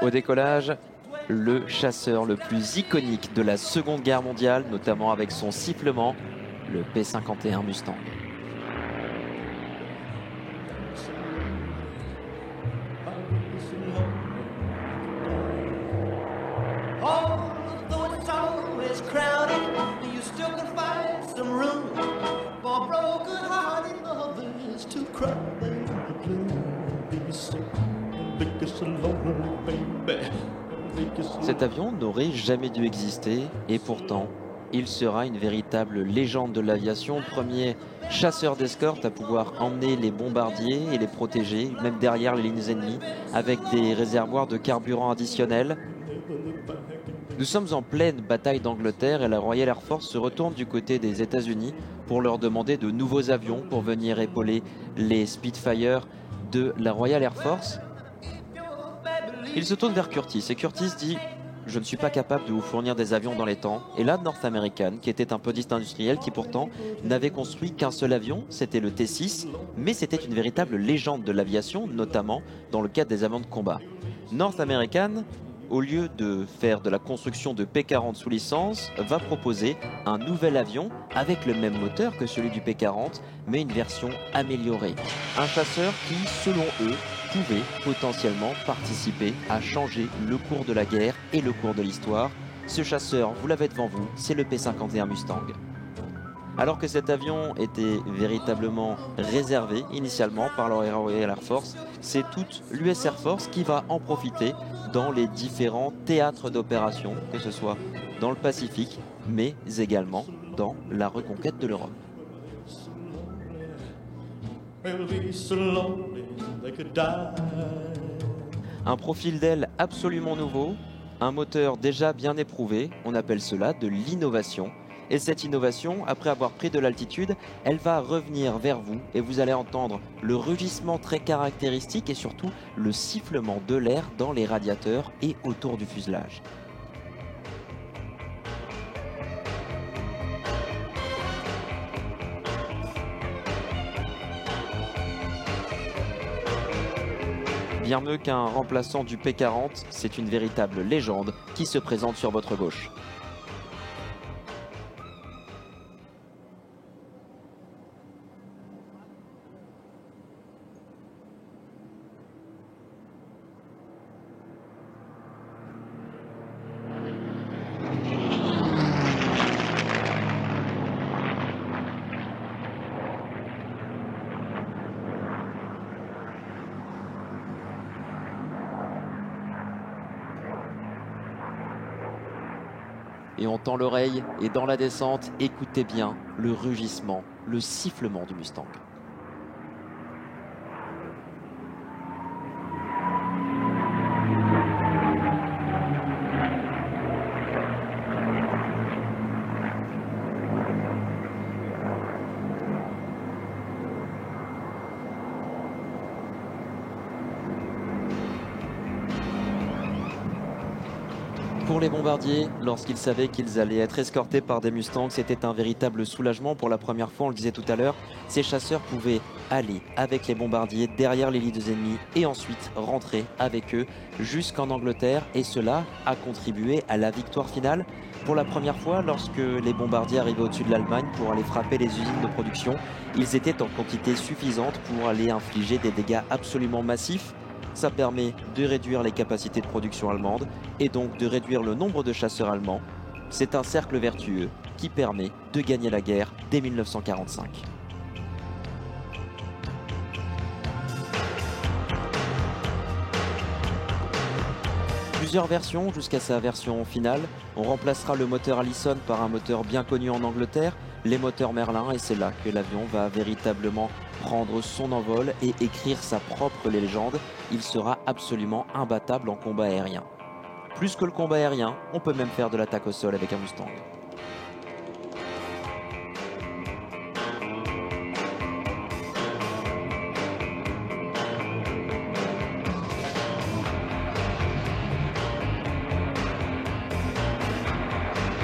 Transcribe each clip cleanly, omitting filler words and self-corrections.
Au décollage, le chasseur le plus iconique de la Seconde Guerre mondiale, notamment avec son sifflement, le P-51 Mustang. Cet avion n'aurait jamais dû exister et pourtant, il sera une véritable légende de l'aviation, premier chasseur d'escorte à pouvoir emmener les bombardiers et les protéger, même derrière les lignes ennemies, avec des réservoirs de carburant additionnels. Nous sommes en pleine bataille d'Angleterre et la Royal Air Force se retourne du côté des États-Unis pour leur demander de nouveaux avions pour venir épauler les Spitfire de la Royal Air Force. Il se tourne vers Curtiss et Curtiss dit « Je ne suis pas capable de vous fournir des avions dans les temps ». Et là, North American, qui était un podiste industriel, qui pourtant n'avait construit qu'un seul avion, c'était le T-6, mais c'était une véritable légende de l'aviation, notamment dans le cadre des avions de combat. North American, au lieu de faire de la construction de P-40 sous licence, va proposer un nouvel avion avec le même moteur que celui du P-40, mais une version améliorée. Un chasseur qui, selon eux, pouvait potentiellement participer à changer le cours de la guerre et le cours de l'histoire. Ce chasseur, vous l'avez devant vous, c'est le P-51 Mustang. Alors que cet avion était véritablement réservé initialement par la Royal Air Force, c'est toute l'US Air Force qui va en profiter dans les différents théâtres d'opération, que ce soit dans le Pacifique, mais également dans la reconquête de l'Europe. Un profil d'aile absolument nouveau, un moteur déjà bien éprouvé, on appelle cela de l'innovation. Et cette innovation, après avoir pris de l'altitude, elle va revenir vers vous et vous allez entendre le rugissement très caractéristique et surtout le sifflement de l'air dans les radiateurs et autour du fuselage. Bien mieux qu'un remplaçant du P-40, c'est une véritable légende qui se présente sur votre gauche. Et on tend l'oreille et dans la descente, écoutez bien le rugissement, le sifflement du Mustang. Pour les bombardiers, lorsqu'ils savaient qu'ils allaient être escortés par des Mustangs, c'était un véritable soulagement. Pour la première fois, on le disait tout à l'heure, ces chasseurs pouvaient aller avec les bombardiers derrière les lignes ennemies et ensuite rentrer avec eux jusqu'en Angleterre. Et cela a contribué à la victoire finale. Pour la première fois, lorsque les bombardiers arrivaient au-dessus de l'Allemagne pour aller frapper les usines de production, ils étaient en quantité suffisante pour aller infliger des dégâts absolument massifs. Ça permet de réduire les capacités de production allemandes et donc de réduire le nombre de chasseurs allemands. C'est un cercle vertueux qui permet de gagner la guerre dès 1945. Plusieurs versions jusqu'à sa version finale. On remplacera le moteur Allison par un moteur bien connu en Angleterre, les moteurs Merlin, et c'est là que l'avion va véritablement prendre son envol et écrire sa propre légende. Il sera absolument imbattable en combat aérien. Plus que le combat aérien, on peut même faire de l'attaque au sol avec un Mustang.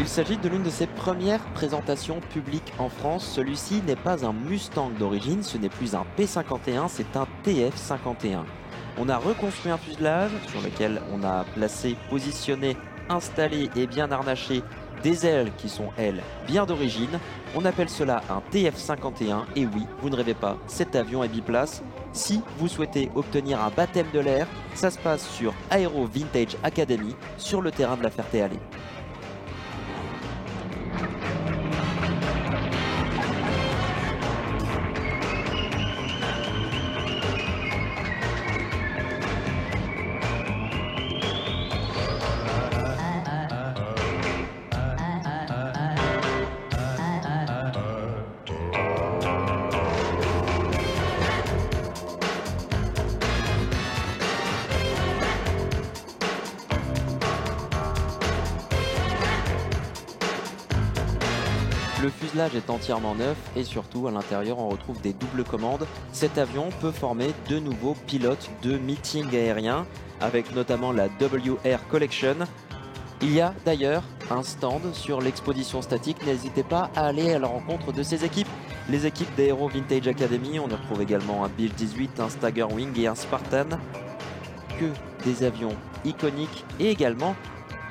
Il s'agit de l'une de ses premières présentations publiques en France. Celui-ci n'est pas un Mustang d'origine, ce n'est plus un P51, c'est un TF51. On a reconstruit un fuselage sur lequel on a placé, positionné, installé et bien harnaché des ailes qui sont, elles, bien d'origine. On appelle cela un TF51 et oui, vous ne rêvez pas, cet avion est biplace. Si vous souhaitez obtenir un baptême de l'air, ça se passe sur Aero Vintage Academy, sur le terrain de la Ferté-Alais. Le fuselage est entièrement neuf et surtout à l'intérieur on retrouve des doubles commandes. Cet avion peut former de nouveaux pilotes de meeting aérien avec notamment la WR Collection. Il y a d'ailleurs un stand sur l'exposition statique, n'hésitez pas à aller à la rencontre de ces équipes. Les équipes d'Aero Vintage Academy, on y retrouve également un Bill 18, un Staggerwing et un Spartan. Que des avions iconiques et également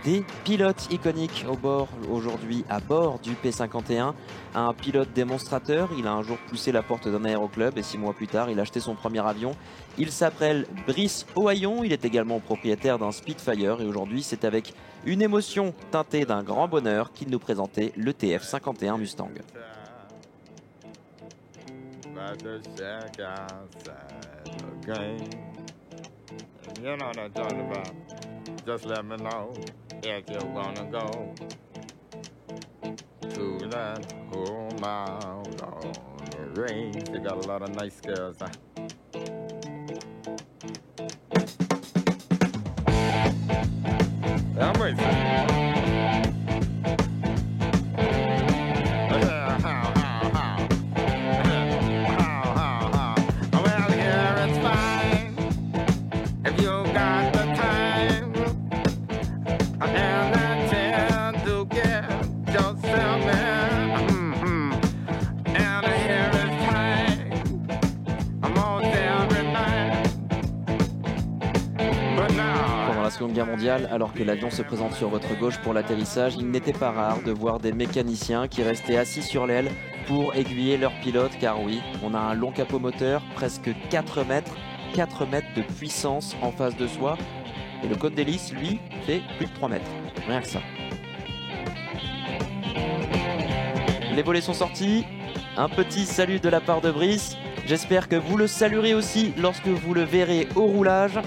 des pilotes iconiques au bord aujourd'hui à bord du P51. Un pilote démonstrateur, il a un jour poussé la porte d'un aéroclub et 6 mois plus tard il a acheté son premier avion. Il s'appelle Brice Ohaillon, il est également propriétaire d'un Spitfire et aujourd'hui c'est avec une émotion teintée d'un grand bonheur qu'il nous présentait le TF51 Mustang. Just let me know if you wanna go to that whole mile on the range. You got a lot of nice girls, huh? I'm racing. Well, here it's fine if you got the time. And I tend to get just and here is time. I'm on every night. But now. Pendant la Seconde Guerre mondiale, alors que l'avion se présente sur votre gauche pour l'atterrissage, il n'était pas rare de voir des mécaniciens qui restaient assis sur l'aile pour aiguiller leur pilote, car oui, on a un long capot moteur, presque 4 mètres de puissance en face de soi. Et le cône d'hélice, lui, fait plus de 3 mètres. Rien que ça. Les volets sont sortis. Un petit salut de la part de Brice. J'espère que vous le saluerez aussi lorsque vous le verrez au roulage.